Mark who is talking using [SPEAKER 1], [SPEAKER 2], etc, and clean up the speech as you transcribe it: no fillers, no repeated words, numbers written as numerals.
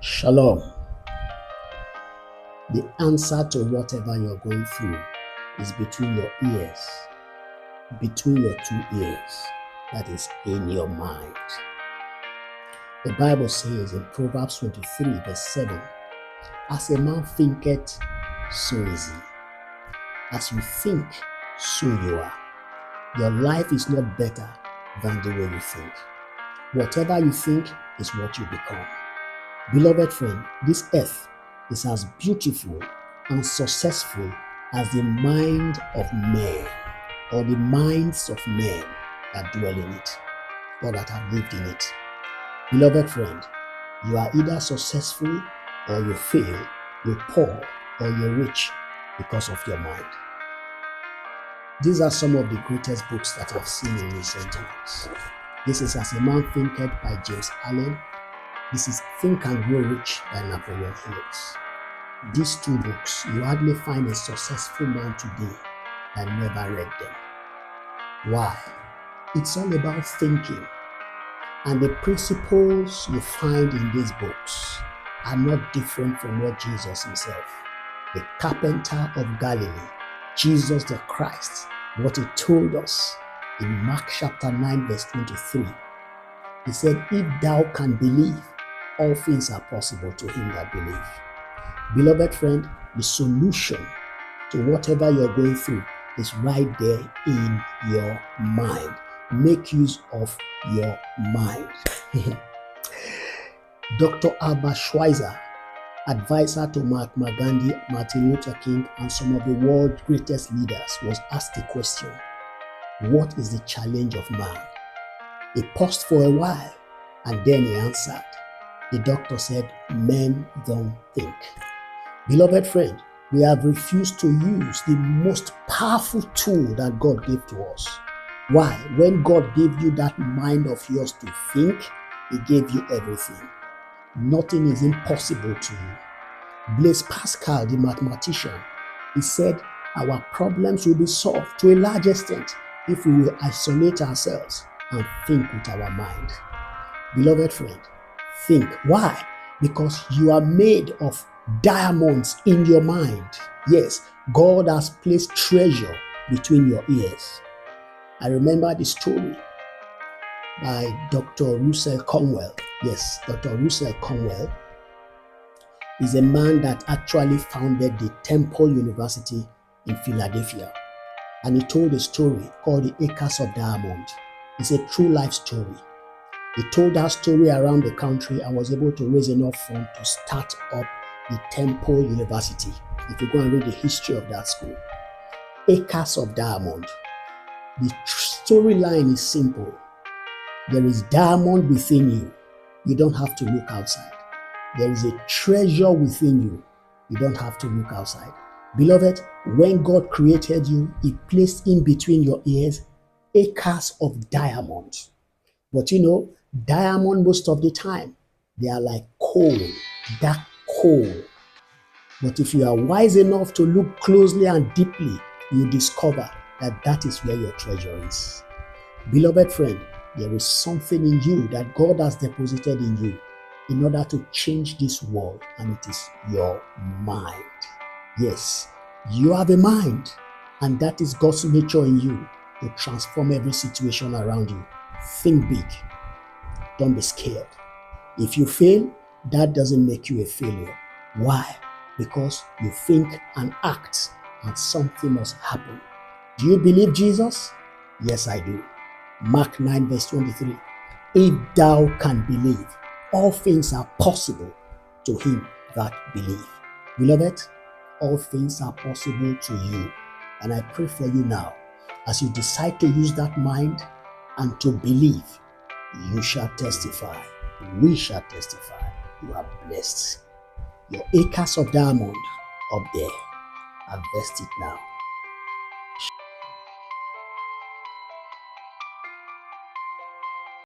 [SPEAKER 1] Shalom. The answer to whatever you're going through is between your ears, between your two ears, that is in your mind. The Bible says in Proverbs 23, verse 7, as a man thinketh, so is he. As you think, so you are. Your life is not better than the way you think. Whatever you think is what you become. Beloved friend, this earth is as beautiful and successful as the mind of men, or the minds of men that dwell in it, or that have lived in it. Beloved friend, you are either successful or you fail, you're poor or you're rich because of your mind. These are some of the greatest books that I've seen in recent times. This is As a Man Thinketh by James Allen. This is Think and Grow Rich by Napoleon Hills. These two books, you hardly find a successful man today that never read them. Why? It's all about thinking. And the principles you find in these books are not different from what Jesus himself, the carpenter of Galilee, Jesus the Christ, what he told us in Mark chapter 9 verse 23. He said, if thou can believe, all things are possible to him that believe. Beloved friend, the solution to whatever you're going through is right there in your mind. Make use of your mind. Dr. Albert Schweitzer, advisor to Mahatma Gandhi, Martin Luther King, and some of the world's greatest leaders, was asked the question, what is the challenge of man? He paused for a while and then he answered. The doctor said, men don't think. Beloved friend, we have refused to use the most powerful tool that God gave to us. Why? When God gave you that mind of yours to think, he gave you everything. Nothing is impossible to you. Blaise Pascal, the mathematician, he said our problems will be solved to a large extent if we will isolate ourselves and think with our mind. Beloved friend, think. Why? Because you are made of diamonds in your mind. Yes, God has placed treasure between your ears. I remember the story by Dr. Russell Conwell. Yes, Dr. Russell Conwell is a man that actually founded the Temple University in Philadelphia. And he told a story called The Acres of Diamond. It's a true life story. He told that story around the country and was able to raise enough funds to start up the Temple University. If you go and read the history of that school. Acres of Diamond. The storyline is simple. There is diamond within you. You don't have to look outside. There is a treasure within you. You don't have to look outside. Beloved, when God created you, he placed in between your ears acres of diamonds. But you know, diamond most of the time, they are like coal, dark coal. But if you are wise enough to look closely and deeply, you discover that that is where your treasure is. Beloved friend, there is something in you that God has deposited in you in order to change this world, and it is your mind. Yes, you have a mind, and that is God's nature in you to transform every situation around you. Think big. Don't be scared. If you fail, that doesn't make you a failure. Why? Because you think and act, and something must happen. Do you believe Jesus? Yes, I do. Mark 9 verse 23. If thou can believe, all things are possible to him that believe. Beloved, all things are possible to you. And I pray for you now, as you decide to use that mind and to believe, you shall testify. We shall testify. You are blessed. Your acres of diamond up there, harvest it now.